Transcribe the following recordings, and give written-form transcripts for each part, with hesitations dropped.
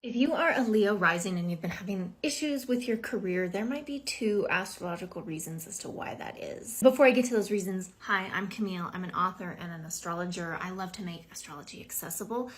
If you are a Leo rising and you've been having issues with your career, there might be two astrological reasons as to why that is. Before I get to those reasons, hi, I'm Camille. I'm an author and an astrologer. I love to make astrology accessible,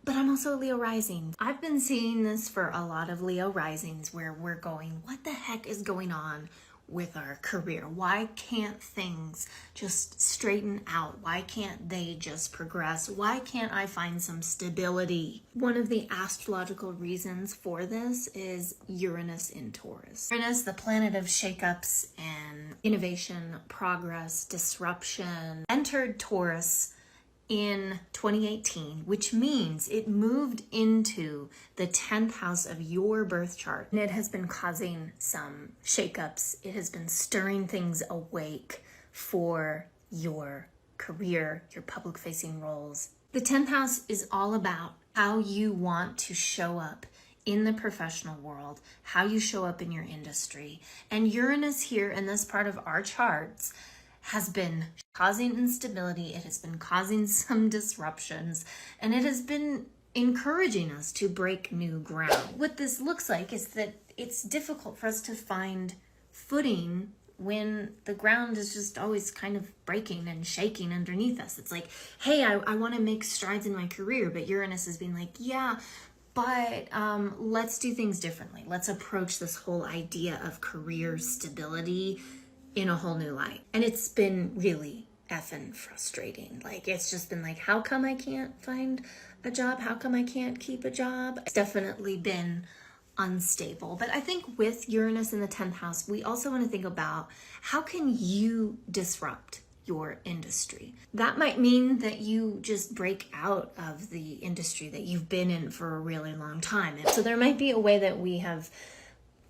but I'm also a Leo rising. I've been seeing this for a lot of Leo risings where we're going, what the heck is going on with our career? Why can't things just straighten out? Why can't they just progress? Why can't I find some stability? One of the astrological reasons for this is Uranus in Taurus. Uranus, the planet of shakeups and innovation, progress, disruption, entered Taurus in 2018, which means it moved into the 10th house of your birth chart. And it has been causing some shakeups. It has been stirring things awake for your career, your public facing roles. The 10th house is all about how you want to show up in the professional world, how you show up in your industry. And Uranus here in this part of our charts has been causing instability, it has been causing some disruptions, and it has been encouraging us to break new ground. What this looks like is that it's difficult for us to find footing when the ground is just always kind of breaking and shaking underneath us. It's like, hey, I want to make strides in my career, but Uranus is being like, yeah, but let's do things differently. Let's approach this whole idea of career stability in a whole new light. And it's been really effing frustrating. Like, it's just been like, how come I can't find a job? How come I can't keep a job? It's definitely been unstable. But I think with Uranus in the 10th house, we also want to think about how can you disrupt your industry. That might mean that you just break out of the industry that you've been in for a really long time. And so there might be a way that we have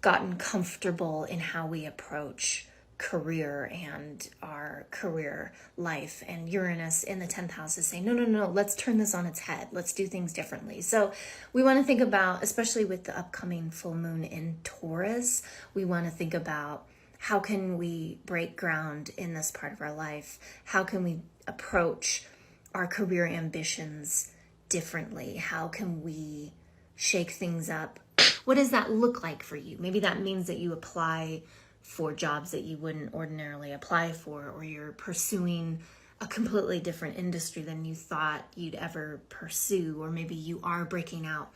gotten comfortable in how we approach career and our career life, and Uranus in the 10th house is saying no, let's turn this on its head, let's do things differently. So we want to think about, especially with the upcoming full moon in Taurus, we want to think about how can we break ground in this part of our life, how can we approach our career ambitions differently, how can we shake things up. What does that look like for you? Maybe that means that you apply for jobs that you wouldn't ordinarily apply for, or you're pursuing a completely different industry than you thought you'd ever pursue, or maybe you are breaking out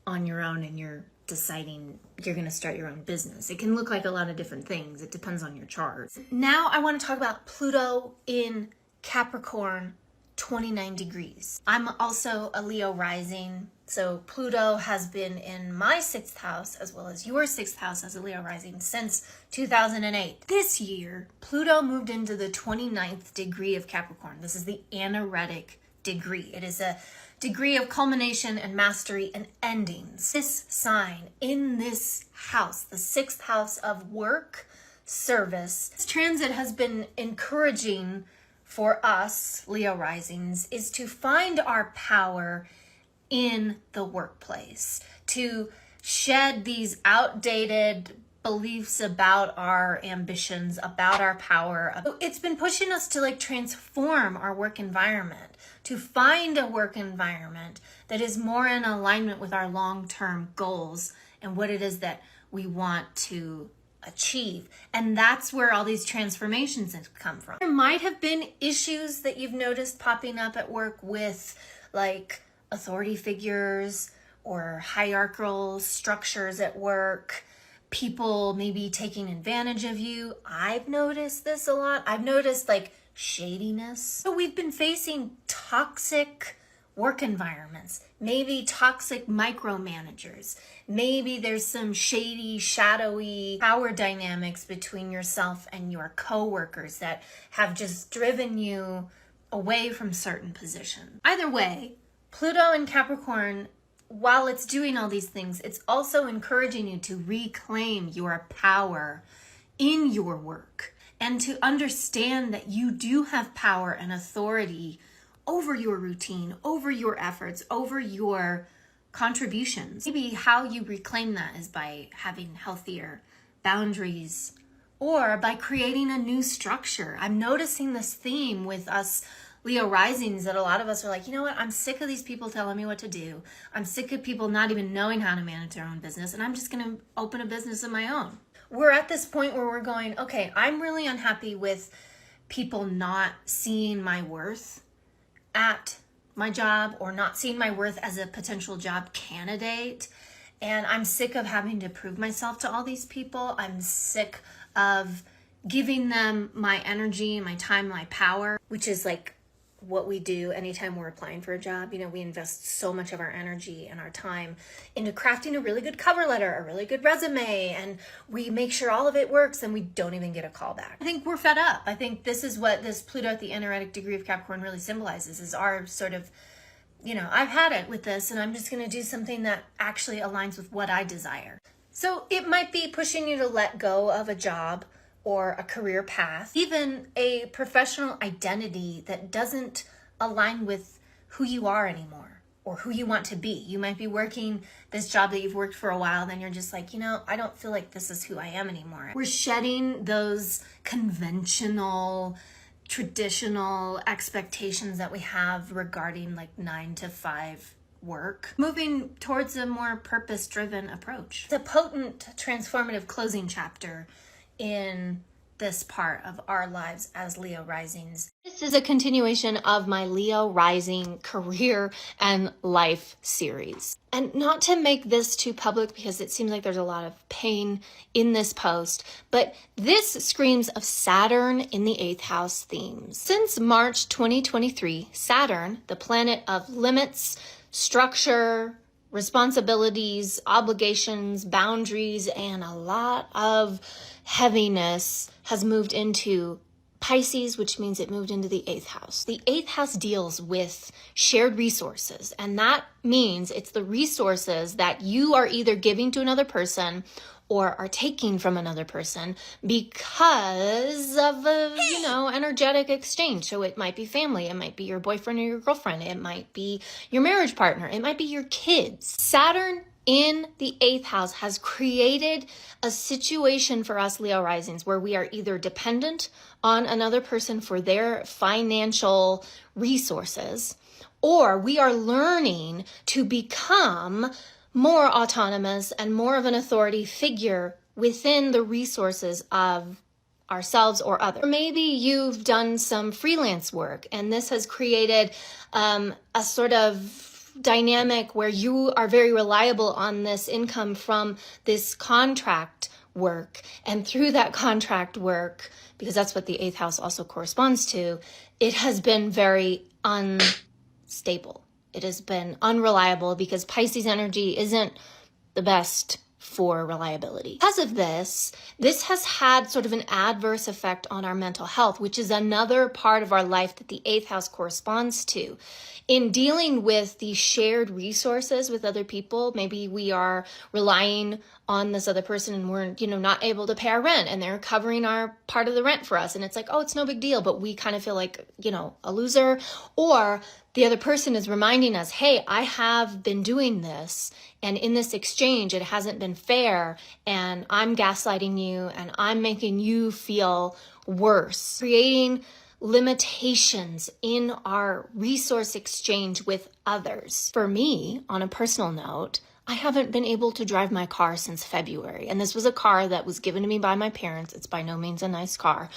on your own and you're deciding you're going to start your own business. It can look like a lot of different things. It depends on your chart. Now I want to talk about Pluto in Capricorn, 29 degrees. I'm also a Leo rising, so Pluto has been in my 6th house as well as your 6th house as a Leo rising since 2008. This year, Pluto moved into the 29th degree of Capricorn. This is the anaretic degree. It is a degree of culmination and mastery and endings. This sign in this house, the 6th house of work, service, this transit has been encouraging for us, Leo risings, is to find our power in the workplace, to shed these outdated beliefs about our ambitions, about our power. It's been pushing us to transform our work environment, to find a work environment that is more in alignment with our long-term goals and what it is that we want to achieve. And that's where all these transformations have come from. There might have been issues that you've noticed popping up at work with authority figures or hierarchical structures at work, people maybe taking advantage of you. I've noticed this a lot. I've noticed shadiness. So we've been facing toxic work environments, maybe toxic micromanagers. Maybe there's some shady, shadowy power dynamics between yourself and your coworkers that have just driven you away from certain positions. Either way, Pluto in Capricorn, while it's doing all these things, it's also encouraging you to reclaim your power in your work and to understand that you do have power and authority over your routine, over your efforts, over your contributions. Maybe how you reclaim that is by having healthier boundaries or by creating a new structure. I'm noticing this theme with us Leo risings that a lot of us are like, you know what, I'm sick of these people telling me what to do. I'm sick of people not even knowing how to manage their own business, and I'm just going to open a business of my own. We're at this point where we're going, okay, I'm really unhappy with people not seeing my worth at my job or not seeing my worth as a potential job candidate. And I'm sick of having to prove myself to all these people. I'm sick of giving them my energy, my time, my power, which is like what we do anytime we're applying for a job. You know, we invest so much of our energy and our time into crafting a really good cover letter, a really good resume, and we make sure all of it works and we don't even get a call back. I think we're fed up. I think this is what this Pluto at the energetic degree of Capricorn really symbolizes, is our sort of, you know, I've had it with this and I'm just going to do something that actually aligns with what I desire. So it might be pushing you to let go of a job or a career path, even a professional identity that doesn't align with who you are anymore or who you want to be. You might be working this job that you've worked for a while, then you're just like, you know, I don't feel like this is who I am anymore. We're shedding those conventional, traditional expectations that we have regarding like 9 to 5 work, moving towards a more purpose-driven approach. It's a potent, transformative closing chapter in this part of our lives as Leo risings. This is a continuation of my Leo rising career and life series. And not to make this too public because it seems like there's a lot of pain in this post, but this screams of Saturn in the 8th house themes. Since March 2023, Saturn, the planet of limits, structure, responsibilities, obligations, boundaries, and a lot of heaviness, has moved into Pisces, which means it moved into the 8th house. The 8th house deals with shared resources, and that means it's the resources that you are either giving to another person or are taking from another person because of a, you know, energetic exchange. So it might be family, it might be your boyfriend or your girlfriend, it might be your marriage partner, it might be your kids. Saturn in the 8th house has created a situation for us Leo risings where we are either dependent on another person for their financial resources, or we are learning to become more autonomous and more of an authority figure within the resources of ourselves or others. Or maybe you've done some freelance work and this has created a sort of dynamic where you are very reliable on this income from this contract work. And through that contract work, because that's what the 8th house also corresponds to, it has been very unstable. It has been unreliable because Pisces energy isn't the best for reliability. Because of this has had sort of an adverse effect on our mental health, which is another part of our life that the 8th house corresponds to. In dealing with the shared resources with other people, maybe we are relying on this other person and we're, you know, not able to pay our rent and they're covering our part of the rent for us. And it's like, oh, it's no big deal, but we kind of feel like, you know, a loser. Or the other person is reminding us, hey, I have been doing this, and in this exchange, it hasn't been fair, and I'm gaslighting you, and I'm making you feel worse, creating limitations in our resource exchange with others. For me, on a personal note, I haven't been able to drive my car since February. And this was a car that was given to me by my parents. It's by no means a nice car,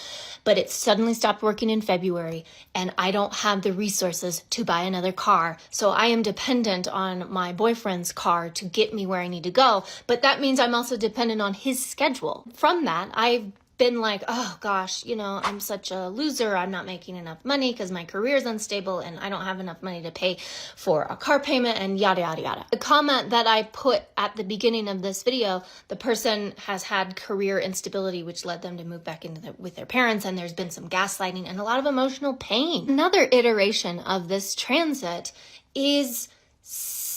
but it suddenly stopped working in February and I don't have the resources to buy another car. So I am dependent on my boyfriend's car to get me where I need to go. But that means I'm also dependent on his schedule. From that, I've been like, oh gosh, you know, I'm such a loser. I'm not making enough money because my career is unstable and I don't have enough money to pay for a car payment and yada, yada, yada. The comment that I put at the beginning of this video, the person has had career instability, which led them to move back into with their parents. And there's been some gaslighting and a lot of emotional pain. Another iteration of this transit is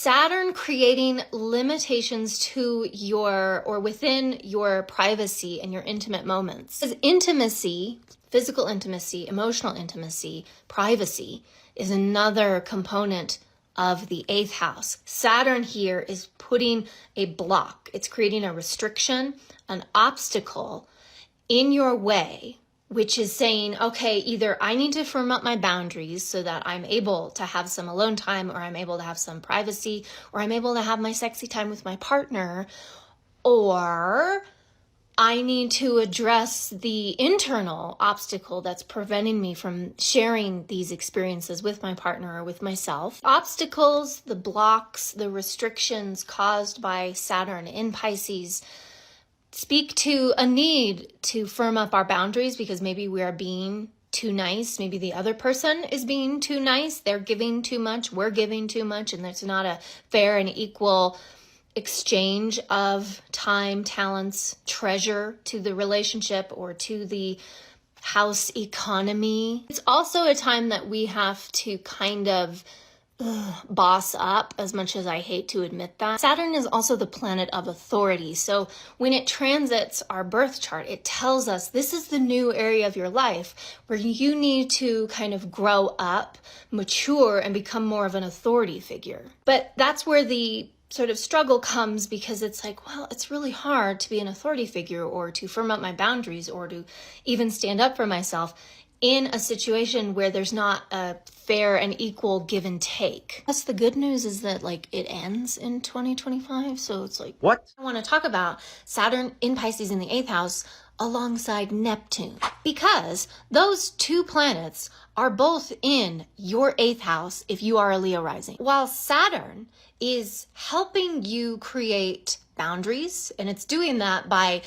Saturn creating limitations to your or within your privacy and your intimate moments. Because intimacy, physical intimacy, emotional intimacy, privacy is another component of the 8th house. Saturn here is putting a block. It's creating a restriction, an obstacle in your way which is saying, okay, either I need to firm up my boundaries so that I'm able to have some alone time, or I'm able to have some privacy, or I'm able to have my sexy time with my partner, or I need to address the internal obstacle that's preventing me from sharing these experiences with my partner or with myself. Obstacles, the blocks, the restrictions caused by Saturn in Pisces speak to a need to firm up our boundaries, because maybe we are being too nice. Maybe the other person is being too nice. They're giving too much. We're giving too much. And it's not a fair and equal exchange of time, talents, treasure to the relationship or to the house economy. It's also a time that we have to kind of boss up, as much as I hate to admit that. Saturn is also the planet of authority. So when it transits our birth chart, it tells us this is the new area of your life where you need to kind of grow up, mature, and become more of an authority figure. But that's where the sort of struggle comes, because it's like, well, it's really hard to be an authority figure or to firm up my boundaries or to even stand up for myself in a situation where there's not a fair and equal give and take. Plus, the good news is that it ends in 2025. So it's like, what? I want to talk about Saturn in Pisces in the 8th house alongside Neptune, because those two planets are both in your 8th house if you are a Leo rising. While Saturn is helping you create boundaries, and it's doing that by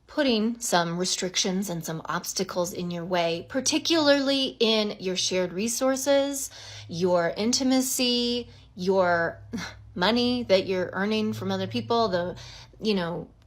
putting some restrictions and some obstacles in your way, particularly in your shared resources, your intimacy, your money that you're earning from other people, the,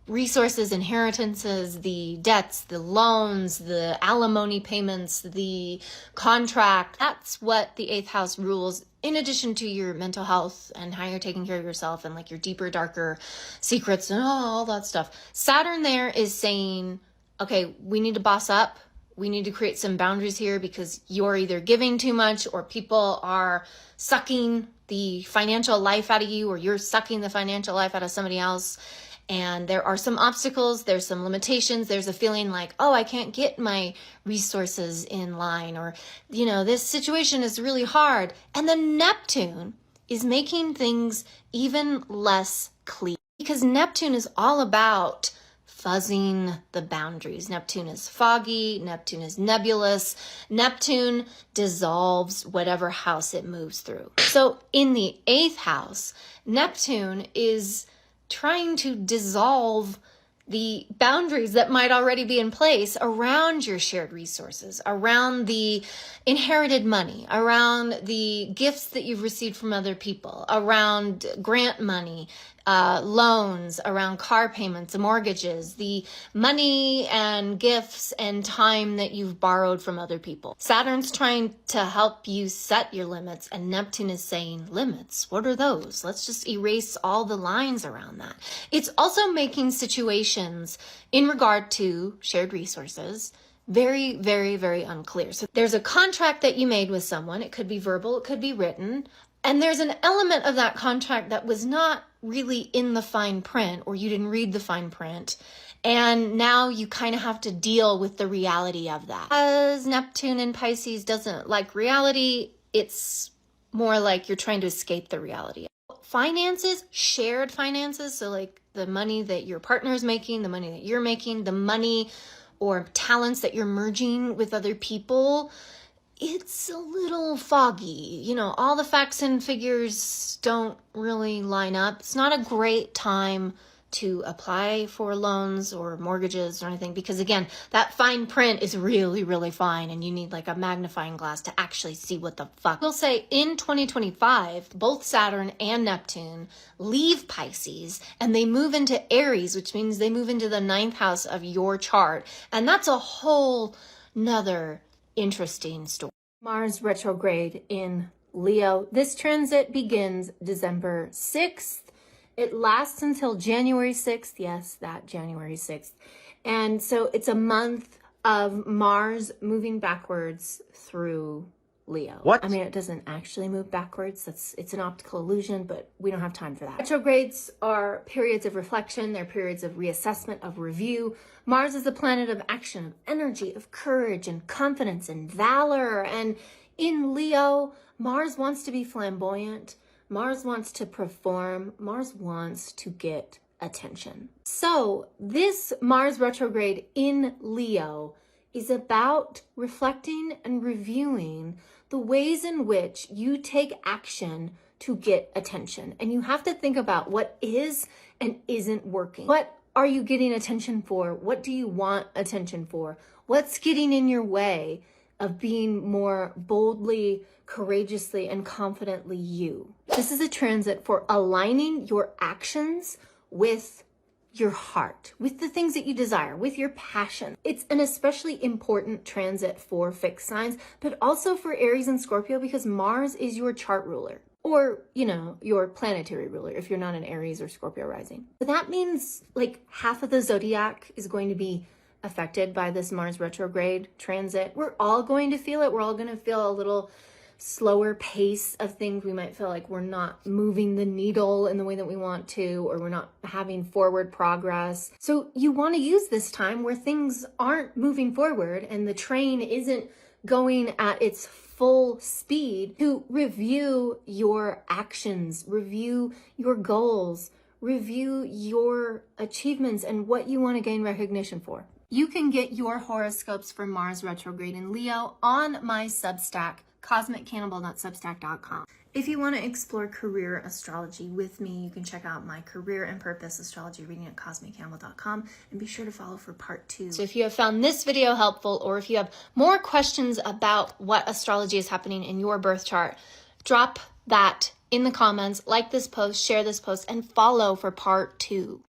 resources, inheritances, the debts, the loans, the alimony payments, the contract. That's what the 8th house rules, in addition to your mental health and how you're taking care of yourself and your deeper, darker secrets and all that stuff. Saturn there is saying, okay, we need to boss up. We need to create some boundaries here, because you're either giving too much or people are sucking the financial life out of you, or you're sucking the financial life out of somebody else. And there are some obstacles, there's some limitations, there's a feeling like, oh, I can't get my resources in line, or, this situation is really hard. And then Neptune is making things even less clear, because Neptune is all about fuzzing the boundaries. Neptune is foggy, Neptune is nebulous, Neptune dissolves whatever house it moves through. So in the 8th house, Neptune is trying to dissolve the boundaries that might already be in place around your shared resources, around the inherited money, around the gifts that you've received from other people, around grant money, loans, around car payments, mortgages, the money and gifts and time that you've borrowed from other people. Saturn's trying to help you set your limits, and Neptune is saying, limits, what are those? Let's just erase all the lines around that. It's also making situations in regard to shared resources very, very, very unclear. So there's a contract that you made with someone. It could be verbal, it could be written. And there's an element of that contract that was not really in the fine print, or you didn't read the fine print. And now you kind of have to deal with the reality of that. As Neptune in Pisces doesn't like reality, it's more like you're trying to escape the reality. Finances, shared finances, so the money that your partner is making, the money that you're making, the money or talents that you're merging with other people, it's a little foggy. All the facts and figures don't really line up. It's not a great time to apply for loans or mortgages or anything, because again, that fine print is really, really fine, and you need a magnifying glass to actually see what the fuck. We'll say in 2025, both Saturn and Neptune leave Pisces and they move into Aries, which means they move into the 9th house of your chart. And that's a whole nother interesting story. Mars retrograde in Leo. This transit begins December 6th. It lasts until January 6th. Yes, that January 6th. And so it's a month of Mars moving backwards through Leo. What? I mean, it doesn't actually move backwards. It's an optical illusion, but we don't have time for that. Retrogrades are periods of reflection. They're periods of reassessment, of review. Mars is the planet of action, of energy, of courage and confidence and valor. And in Leo, Mars wants to be flamboyant. Mars wants to perform. Mars wants to get attention. So this Mars retrograde in Leo is about reflecting and reviewing the ways in which you take action to get attention. And you have to think about what is and isn't working. What are you getting attention for? What do you want attention for? What's getting in your way of being more boldly, courageously, and confidently you? This is a transit for aligning your actions with your heart, with the things that you desire, with your passion. It's an especially important transit for fixed signs, but also for Aries and Scorpio, because Mars is your chart ruler, or, your planetary ruler if you're not an Aries or Scorpio rising. But that means like half of the zodiac is going to be affected by this Mars retrograde transit. We're all going to feel it. We're all going to feel a little slower pace of things. We might feel like we're not moving the needle in the way that we want to, or we're not having forward progress. So you want to use this time where things aren't moving forward and the train isn't going at its full speed to review your actions, review your goals, review your achievements and what you want to gain recognition for. You can get your horoscopes for Mars retrograde in Leo on my Substack, cosmiccannibal.substack.com. If you want to explore career astrology with me, you can check out my career and purpose astrology reading at cosmiccannibal.com, and be sure to follow for part 2. So if you have found this video helpful, or if you have more questions about what astrology is happening in your birth chart, drop that in the comments, like this post, share this post, and follow for part 2.